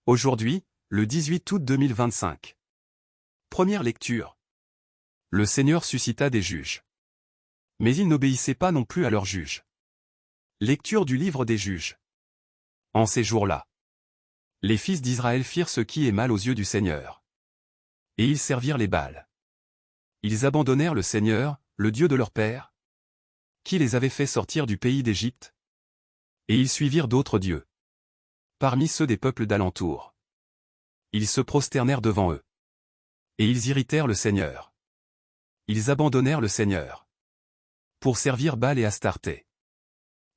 Aujourd'hui, le 18 août 2025. Première lecture. Le Seigneur suscita des juges. Mais ils n'obéissaient pas non plus à leurs juges. Lecture du livre des juges. En ces jours-là, les fils d'Israël firent ce qui est mal aux yeux du Seigneur. Et ils servirent les Baals. Ils abandonnèrent le Seigneur, le Dieu de leur père, qui les avait fait sortir du pays d'Égypte. Et ils suivirent d'autres dieux, parmi ceux des peuples d'alentour. Ils se prosternèrent devant eux. Et ils irritèrent le Seigneur. Ils abandonnèrent le Seigneur pour servir Baal et Astarté.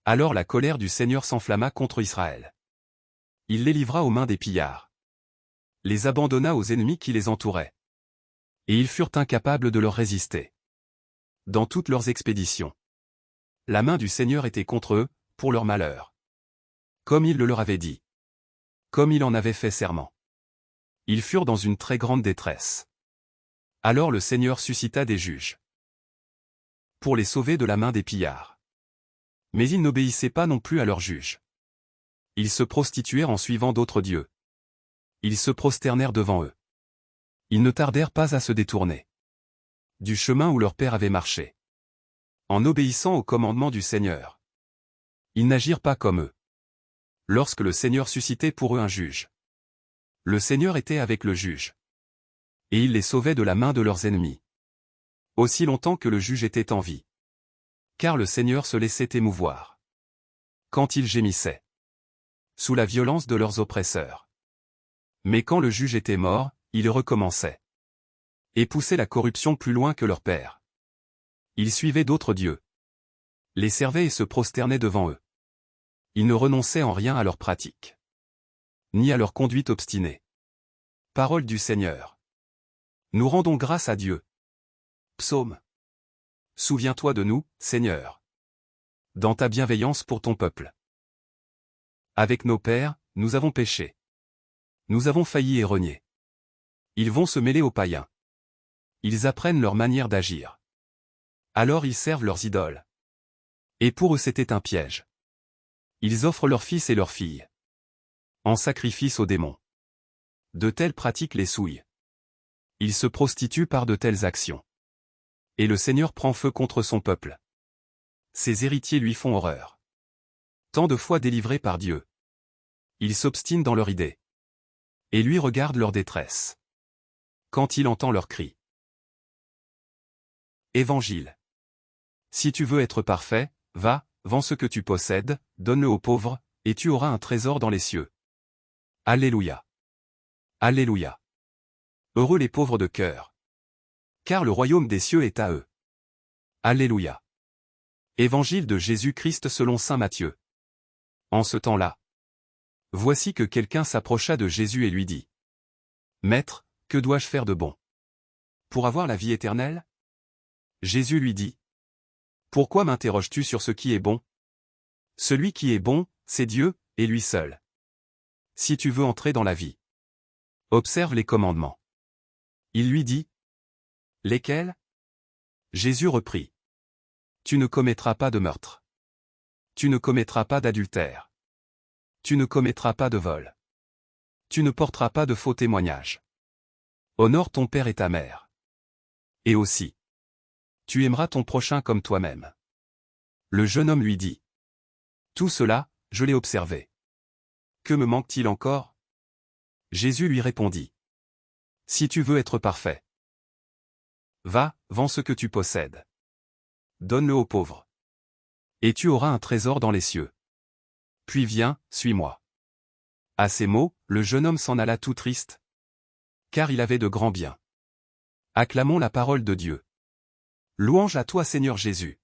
Alors la colère du Seigneur s'enflamma contre Israël. Il les livra aux mains des pillards, les abandonna aux ennemis qui les entouraient. Et ils furent incapables de leur résister. Dans toutes leurs expéditions, la main du Seigneur était contre eux, pour leur malheur. Comme il le leur avait dit. Comme il en avait fait serment. Ils furent dans une très grande détresse. Alors le Seigneur suscita des juges pour les sauver de la main des pillards. Mais ils n'obéissaient pas non plus à leurs juges. Ils se prostituèrent en suivant d'autres dieux. Ils se prosternèrent devant eux. Ils ne tardèrent pas à se détourner du chemin où leur père avait marché. En obéissant aux commandements du Seigneur, ils n'agirent pas comme eux. Lorsque le Seigneur suscitait pour eux un juge, le Seigneur était avec le juge. Et il les sauvait de la main de leurs ennemis. Aussi longtemps que le juge était en vie. Car le Seigneur se laissait émouvoir quand ils gémissaient sous la violence de leurs oppresseurs. Mais quand le juge était mort, ils recommençaient et poussaient la corruption plus loin que leur père. Ils suivaient d'autres dieux, les servaient et se prosternaient devant eux. Ils ne renonçaient en rien à leur pratique, ni à leur conduite obstinée. Parole du Seigneur. Nous rendons grâce à Dieu. Psaume. Souviens-toi de nous, Seigneur, dans ta bienveillance pour ton peuple. Avec nos pères, nous avons péché. Nous avons failli et renié. Ils vont se mêler aux païens. Ils apprennent leur manière d'agir. Alors ils servent leurs idoles. Et pour eux c'était un piège. Ils offrent leurs fils et leurs filles en sacrifice aux démons. De telles pratiques les souillent. Ils se prostituent par de telles actions. Et le Seigneur prend feu contre son peuple. Ses héritiers lui font horreur. Tant de fois délivrés par Dieu. Ils s'obstinent dans leur idée. Et lui regarde leur détresse. Quand il entend leurs cris. Évangile. Si tu veux être parfait, va, vends ce que tu possèdes, donne-le aux pauvres, et tu auras un trésor dans les cieux. Alléluia. Alléluia. Heureux les pauvres de cœur. Car le royaume des cieux est à eux. Alléluia. Évangile de Jésus-Christ selon saint Matthieu. En ce temps-là, voici que quelqu'un s'approcha de Jésus et lui dit : Maître, que dois-je faire de bon pour avoir la vie éternelle ? Jésus lui dit : Pourquoi m'interroges-tu sur ce qui est bon ? Celui qui est bon, c'est Dieu, et lui seul. Si tu veux entrer dans la vie, observe les commandements. Il lui dit : Lesquels ? Jésus reprit : Tu ne commettras pas de meurtre. Tu ne commettras pas d'adultère. Tu ne commettras pas de vol. Tu ne porteras pas de faux témoignages. Honore ton père et ta mère. Et aussi, tu aimeras ton prochain comme toi-même. Le jeune homme lui dit : Tout cela, je l'ai observé. Que me manque-t-il encore ? Jésus lui répondit : Si tu veux être parfait, va, vends ce que tu possèdes. Donne-le aux pauvres. Et tu auras un trésor dans les cieux. Puis viens, suis-moi. À ces mots, le jeune homme s'en alla tout triste, car il avait de grands biens. Acclamons la parole de Dieu. Louange à toi Seigneur Jésus.